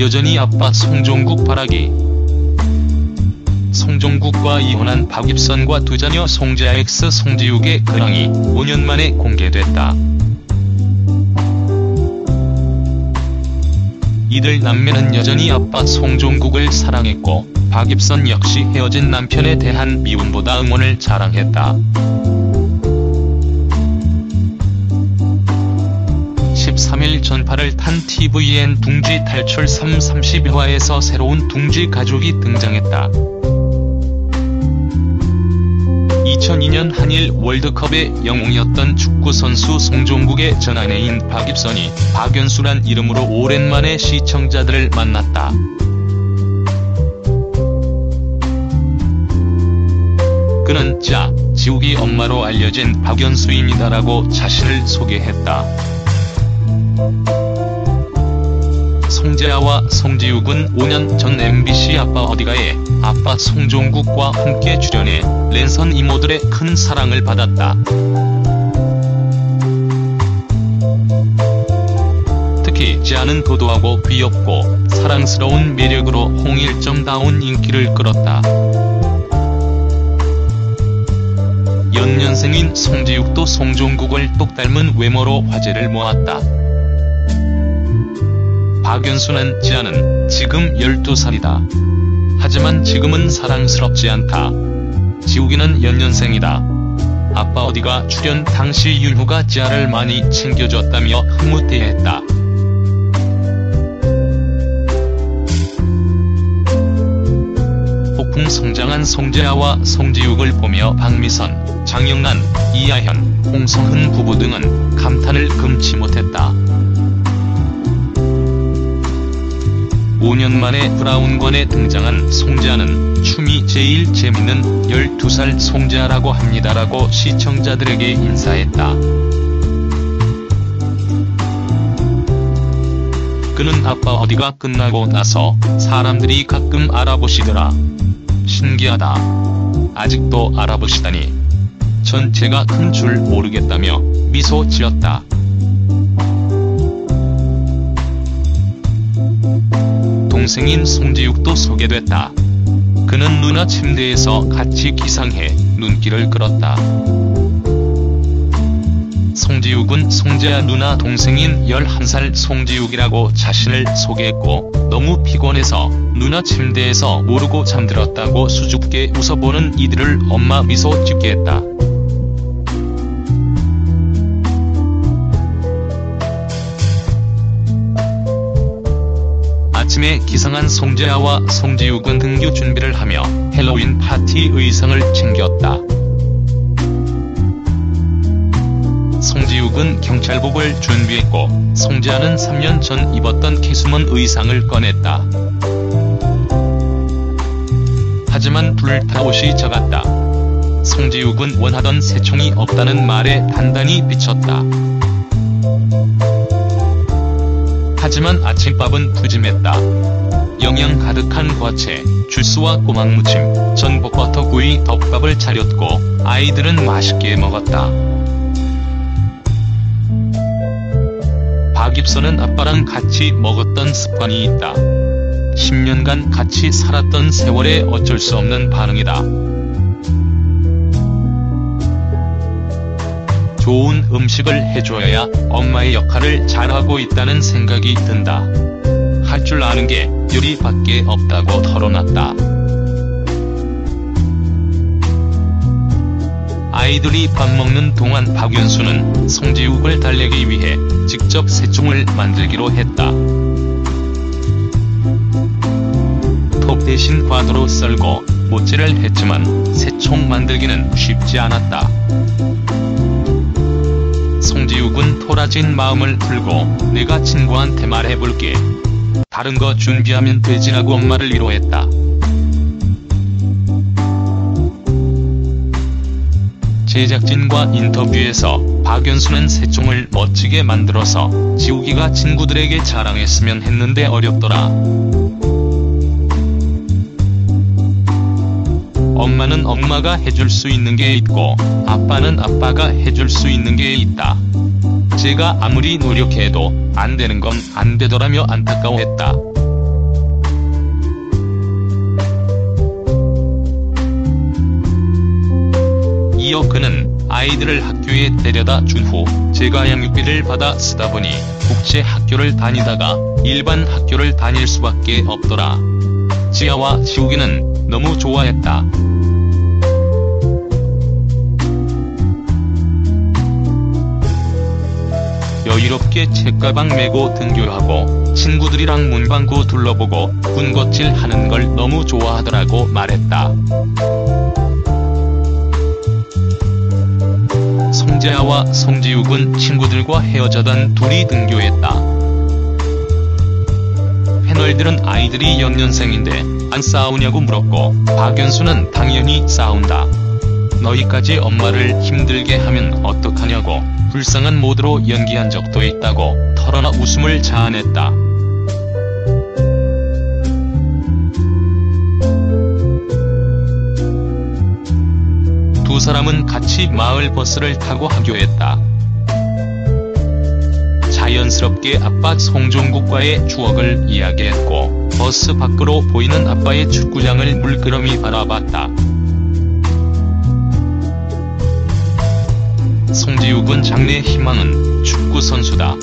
여전히 아빠 송종국 바라기. 송종국과 이혼한 박입선과 두 자녀 송재아 x 송지욱의 근황이 5년 만에 공개됐다. 이들 남매는 여전히 아빠 송종국을 사랑했고 박입선 역시 헤어진 남편에 대한 미움보다 응원을 자랑했다. 13일 전파를 탄 tvN 둥지 탈출 30화에서 새로운 둥지 가족이 등장했다. 2002년 한일 월드컵의 영웅이었던 축구선수 송종국의 전아내인 박입선이 박연수란 이름으로 오랜만에 시청자들을 만났다. 그는 지욱이 엄마로 알려진 박연수입니다라고 자신을 소개했다. 송재아와 송지욱은 5년 전 MBC 아빠 어디가에 아빠 송종국과 함께 출연해 랜선 이모들의 큰 사랑을 받았다. 특히 재아는 도도하고 귀엽고 사랑스러운 매력으로 홍일점다운 인기를 끌었다. 연년생인 송지욱도 송종국을 똑 닮은 외모로 화제를 모았다. 박연수는 재아는 지금 12살이다. 하지만 지금은 사랑스럽지 않다. 지욱이는 연년생이다. 아빠 어디가 출연 당시 윤후가 재아를 많이 챙겨줬다며 흐뭇해했다. 폭풍 성장한 송재아와 송지욱을 보며 박미선, 장영란, 이하현, 홍성흔 부부 등은 감탄을 금치 못했다. 5년 만에 브라운관에 등장한 송재아는 춤이 제일 재밌는 12살 송재아라고 합니다라고 시청자들에게 인사했다. 그는 아빠 어디가 끝나고 나서 사람들이 가끔 알아보시더라. 신기하다. 아직도 알아보시다니. 전 제가 큰 줄 모르겠다며 미소 지었다. 동생인 송지욱도 소개됐다. 그는 누나 침대에서 같이 기상해 눈길을 끌었다. 송지욱은 송재아 누나 동생인 11살 송지욱이라고 자신을 소개했고 너무 피곤해서 누나 침대에서 모르고 잠들었다고 수줍게 웃어보는 이들을 엄마 미소 짓게 했다. 아침에 기상한 송재아와 송지욱은 등교 준비를 하며 헬로윈 파티 의상을 챙겼다. 송지욱은 경찰복을 준비했고 송재아는 3년 전 입었던 캐수먼 의상을 꺼냈다. 하지만 불타옷이 작았다. 송지욱은 원하던 새총이 없다는 말에 단단히 비쳤다. 하지만 아침밥은 푸짐했다. 영양 가득한 과채, 주스와 꼬막무침, 전복버터구이 덮밥을 차렸고 아이들은 맛있게 먹었다. 박입선은 아빠랑 같이 먹었던 습관이 있다. 10년간 같이 살았던 세월에 어쩔 수 없는 반응이다. 좋은 음식을 해줘야 엄마의 역할을 잘하고 있다는 생각이 든다. 할 줄 아는 게 요리밖에 없다고 털어놨다. 아이들이 밥 먹는 동안 박연수는 송지욱을 달래기 위해 직접 새총을 만들기로 했다. 톱 대신 과도로 썰고 모찌를 했지만 새총 만들기는 쉽지 않았다. 송지욱은 토라진 마음을 풀고 내가 친구한테 말해볼게. 다른 거 준비하면 되지라고 엄마를 위로했다. 제작진과 인터뷰에서 박연수는 새총을 멋지게 만들어서 지욱이가 친구들에게 자랑했으면 했는데 어렵더라. 엄마는 엄마가 해줄 수 있는 게 있고 아빠는 아빠가 해줄 수 있는 게 있다. 제가 아무리 노력해도 안 되는 건 안 되더라며 안타까워했다. 이어 그는 아이들을 학교에 데려다 준 후 제가 양육비를 받아 쓰다 보니 국제 학교를 다니다가 일반 학교를 다닐 수밖에 없더라. 지아와 지우기는 너무 좋아했다. 여유롭게 책가방 메고 등교하고 친구들이랑 문방구 둘러보고 군것질 하는 걸 너무 좋아하더라고 말했다. 송재아와 송지욱은 친구들과 헤어져던 둘이 등교했다. 패널들은 아이들이 연년생인데 안 싸우냐고 물었고 박연수는 당연히 싸운다. 너희까지 엄마를 힘들게 하면 어떡하냐고 불쌍한 모드로 연기한 적도 있다고 털어놔 웃음을 자아냈다. 두 사람은 같이 마을버스를 타고 하교했다. 자연스럽게 아빠 송종국과의 추억을 이야기했고 버스 밖으로 보이는 아빠의 축구장을 물끄러미 바라봤다. 송지욱은 장래 희망은 축구선수다.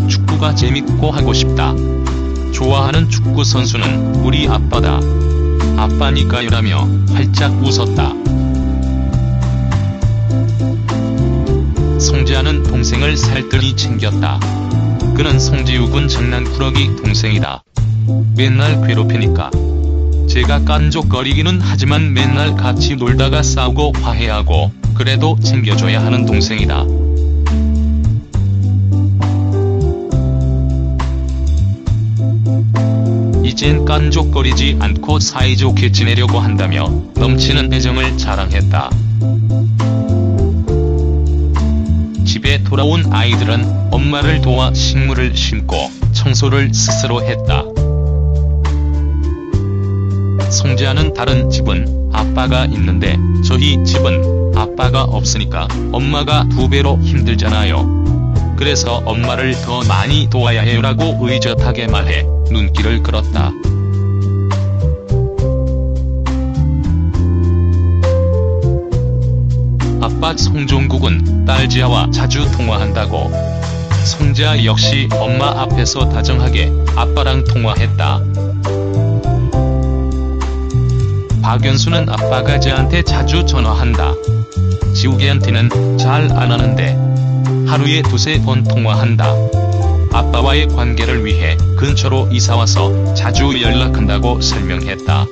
축구가 재밌고 하고 싶다. 좋아하는 축구선수는 우리 아빠다. 아빠니까요라며 활짝 웃었다. 송재아는 동생을 살뜰히 챙겼다. 그는 송지욱은 장난꾸러기 동생이다. 맨날 괴롭히니까. 제가 깐족거리기는 하지만 맨날 같이 놀다가 싸우고 화해하고 그래도 챙겨줘야 하는 동생이다. 이젠 깐족거리지 않고 사이좋게 지내려고 한다며 넘치는 애정을 자랑했다. 집에 돌아온 아이들은 엄마를 도와 식물을 심고 청소를 스스로 했다. 송재아는 다른 집은 아빠가 있는데 저희 집은 아빠가 없으니까 엄마가 2배로 힘들잖아요. 그래서 엄마를 더 많이 도와야 해요라고 의젓하게 말해 눈길을 끌었다. 아빠 송종국은 딸 지아와 자주 통화한다고. 송재아 역시 엄마 앞에서 다정하게 아빠랑 통화했다. 박연수는 아빠가 지아한테 자주 전화한다. 지우개한테는 잘 안 하는데 하루에 2~3번 통화한다. 아빠와의 관계를 위해 근처로 이사와서 자주 연락한다고 설명했다.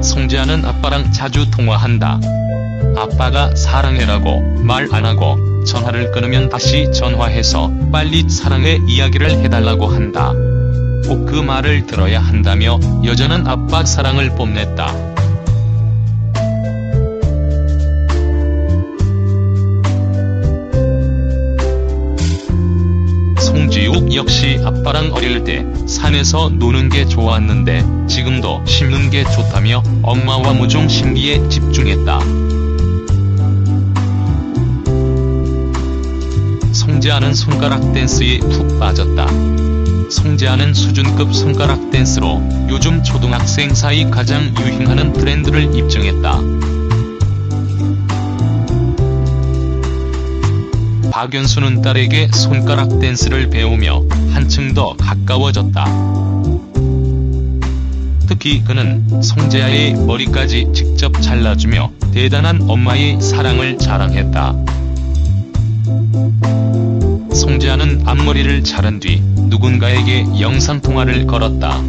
송재아는 아빠랑 자주 통화한다. 아빠가 사랑해라고 말 안하고 전화를 끊으면 다시 전화해서 빨리 사랑해 이야기를 해달라고 한다. 꼭 그 말을 들어야 한다며 여전한 아빠 사랑을 뽐냈다. 송지욱 역시 아빠랑 어릴 때 산에서 노는 게 좋았는데 지금도 심는 게 좋다며 엄마와 무종 심기에 집중했다. 송재아는 손가락 댄스에 푹 빠졌다. 송재아는 수준급 손가락 댄스로 요즘 초등학생 사이 가장 유행하는 트렌드를 입증했다. 박연수는 딸에게 손가락 댄스를 배우며 한층 더 가까워졌다. 특히 그는 송재아의 머리까지 직접 잘라주며 대단한 엄마의 사랑을 자랑했다. 송재아는 앞머리를 자른 뒤 누군가에게 영상통화를 걸었다.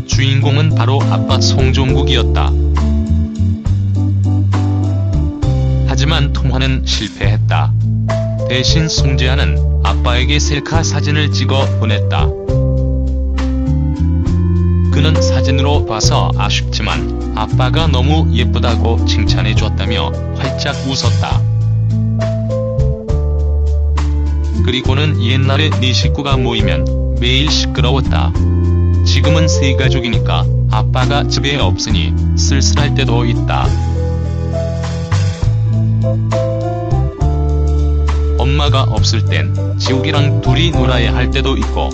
주인공은 바로 아빠 송종국이었다. 하지만 통화는 실패했다. 대신 송재아는 아빠에게 셀카 사진을 찍어 보냈다. 그는 사진으로 봐서 아쉽지만 아빠가 너무 예쁘다고 칭찬해줬다며 활짝 웃었다. 그리고는 옛날에 네 식구가 모이면 매일 시끄러웠다. 지금은 새 가족이니까 아빠가 집에 없으니 쓸쓸할 때도 있다. 엄마가 없을 땐 지욱이랑 둘이 놀아야 할 때도 있고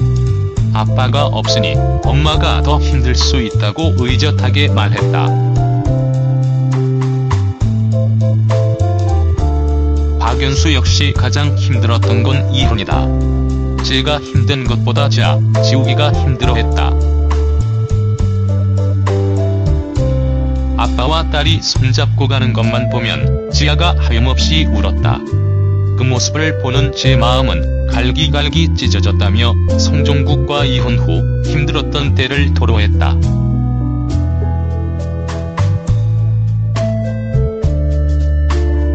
아빠가 없으니 엄마가 더 힘들 수 있다고 의젓하게 말했다. 박연수 역시 가장 힘들었던 건 이혼이다. 제가 힘든 것보다 지우기가 힘들어했다. 아빠와 딸이 손잡고 가는 것만 보면 지아가 하염없이 울었다. 그 모습을 보는 제 마음은 갈기갈기 찢어졌다며 송종국과 이혼 후 힘들었던 때를 토로했다.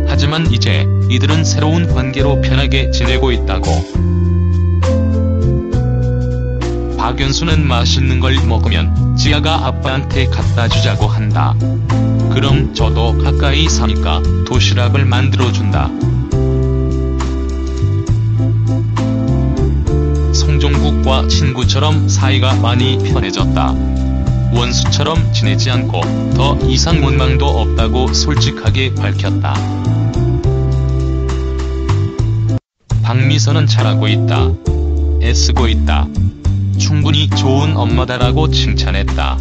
하지만 이제 이들은 새로운 관계로 편하게 지내고 있다고. 박연수는 맛있는 걸 먹으면 지아가 아빠한테 갖다 주자고 한다. 그럼 저도 가까이 사니까 도시락을 만들어준다. 송종국과 친구처럼 사이가 많이 편해졌다. 원수처럼 지내지 않고 더 이상 원망도 없다고 솔직하게 밝혔다. 박미선은 잘하고 있다. 애쓰고 있다. 충분히 좋은 엄마다라고 칭찬했다.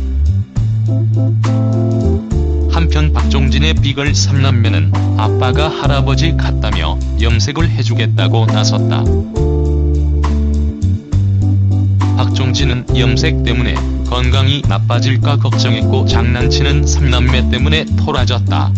한편 박종진의 비글 3남매는 아빠가 할아버지 같다며 염색을 해주겠다고 나섰다. 박종진은 염색 때문에 건강이 나빠질까 걱정했고 장난치는 3남매 때문에 토라졌다.